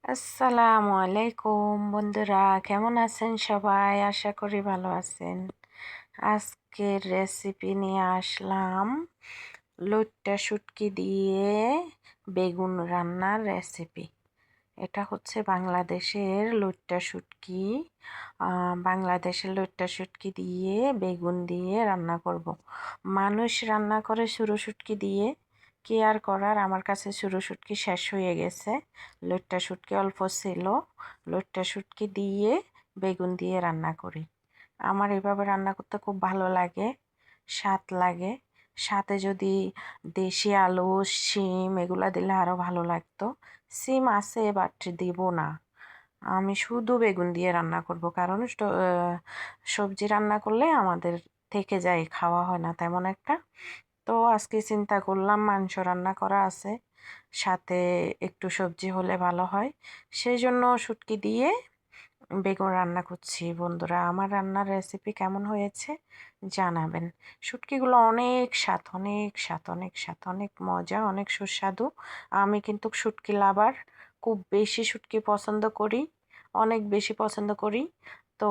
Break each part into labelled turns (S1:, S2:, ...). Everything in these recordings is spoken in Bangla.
S1: আসসালামু আলাইকুম বন্ধুরা, কেমন আছেন সবাই? আশা করি ভালো আছেন। আজকের রেসিপি নিয়ে আসলাম লইট্টা শুটকি দিয়ে বেগুন রান্নার রেসিপি। এটা হচ্ছে বাংলাদেশের লইট্টা শুটকি। বাংলাদেশের লইট্টা শুটকি দিয়ে বেগুন দিয়ে রান্না করব। মানুষ রান্না করে সরু শুটকি দিয়ে, কি আর করার, আমার কাছে সরু শুটকি শেষ হয়ে গেছে, লইট্টা শুটকি অল্প ছিল। লইট্টা শুটকি দিয়ে বেগুন দিয়ে রান্না করি। আমার এভাবে রান্না করতে খুব ভালো লাগে, স্বাদ লাগে। সাথে যদি দেশি আলু, শিম এগুলা দিলে আরও ভালো লাগতো। সিম আছে বাট দিব না, আমি শুধু বেগুন দিয়ে রান্না করব, কারণ সবজি রান্না করলে আমাদের থেকে যায়, খাওয়া হয় না তেমন একটা। তো আজকে চিন্তা করলাম মাংস রান্না করা আছে, সাথে একটু সবজি হলে ভালো হয়, সেই জন্য শুটকি দিয়ে বেগুন রান্না করছি। বন্ধুরা, আমার রান্নার রেসিপি কেমন হয়েছে জানাবেন। শুটকিগুলো অনেক স্বাদ, অনেক স্বাদ, অনেক স্বাদ, অনেক মজা, অনেক সুস্বাদু। আমি কিন্তু শুটকি লাভার, খুব বেশি শুটকি পছন্দ করি, অনেক বেশি পছন্দ করি। তো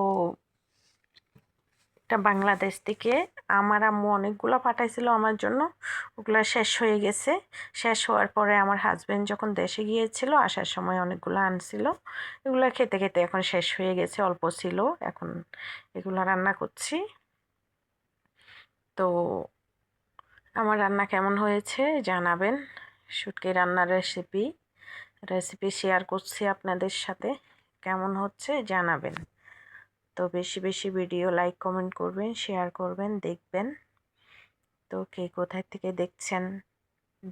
S1: এটা বাংলাদেশ থেকে আমার আম্মু অনেকগুলো পাঠাইছিল আমার জন্য, ওগুলো শেষ হয়ে গেছে। শেষ হওয়ার পরে আমার হাজবেন্ড যখন দেশে গিয়েছিল, আসার সময় অনেকগুলো আনছিল। এগুলো খেতে খেতে এখন শেষ হয়ে গেছে, অল্প ছিল, এখন এগুলো রান্না করছি। তো আমার রান্না কেমন হয়েছে জানাবেন। শুটকি রান্নার রেসিপি শেয়ার করছি আপনাদের সাথে, কেমন হচ্ছে জানাবেন। তো বেশি বেশি ভিডিও লাইক কমেন্ট করবেন, শেয়ার করবেন, দেখবেন। তো কে কোথায় থেকে দেখছেন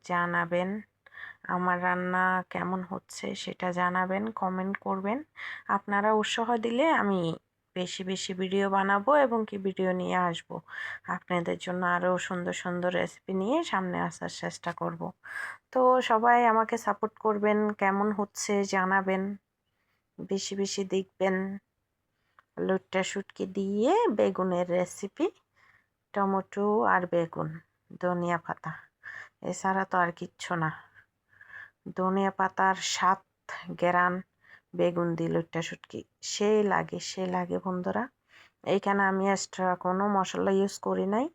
S1: জানাবেন। আমার রান্না কেমন হচ্ছে সেটা জানাবেন, কমেন্ট করবেন। আপনারা উৎসাহ দিলে আমি বেশি বেশি ভিডিও বানাবো এবং কি ভিডিও নিয়ে আসব আপনাদের জন্য, আরও সুন্দর সুন্দর রেসিপি নিয়ে সামনে আসার চেষ্টা করব। তো সবাই আমাকে সাপোর্ট করবেন, কেমন হচ্ছে জানাবেন, বেশি বেশি দেখবেন। লইট্টা শুটকি দিয়ে বেগুনের রেসিপি, টমেটো আর বেগুন, ধনিয়া পাতা, এছাড়া তো আর কিচ্ছু না। ধনিয়া পাতার স্বাদ, ঘ্রাণ বেগুন দিয়ে লইট্টা শুটকি সে লাগে বন্ধুরা। এইখানে আমি এক্সট্রা কোনো মশলা ইউজ করি নাই,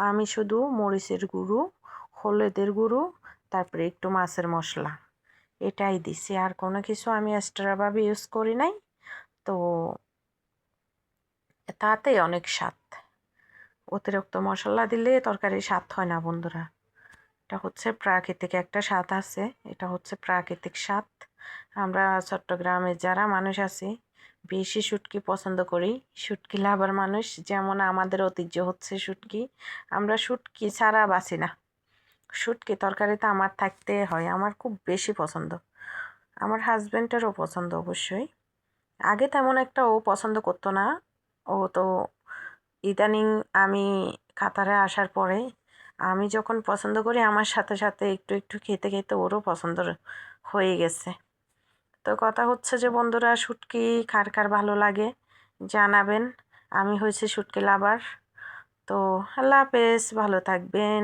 S1: আমি শুধু মরিচের গুঁড়ো, হলুদের গুঁড়ো, তারপরে একটু মাছের মশলা, এটাই দিছি, আর কোনো কিছু আমি এক্সট্রাভাবে ইউজ করি নাই। তো তাতেই অনেক স্বাদ। অতিরিক্ত মশলা দিলে তরকারির স্বাদ হয় না বন্ধুরা। এটা হচ্ছে প্রাকৃতিক একটা স্বাদ আছে, এটা হচ্ছে প্রাকৃতিক স্বাদ। আমরা চট্টগ্রামের যারা মানুষ আছি বেশি শুটকি পছন্দ করি, শুটকি লাভার মানুষ, যেমন আমাদের ঐতিহ্য হচ্ছে শুটকি। আমরা শুটকি ছাড়া বাঁচি না, শুটকি তরকারিতে আমার থাকতে হয়, আমার খুব বেশি পছন্দ, আমার হাজব্যান্ডেরও পছন্দ অবশ্যই। আগে তেমন একটা ও পছন্দ করতো না, ও তো ইদানিং আমি কাতারে আসার পরে আমি যখন পছন্দ করি, আমার সাথে সাথে একটু একটু খেতে খেতে ওরও পছন্দ হয়ে গেছে। তো কথা হচ্ছে যে বন্ধুরা, শুটকি কার কার ভালো লাগে জানাবেন। আমি হয়েছি শুটকি লাভার। তো আল্লাহ হাফেজ, ভালো থাকবেন।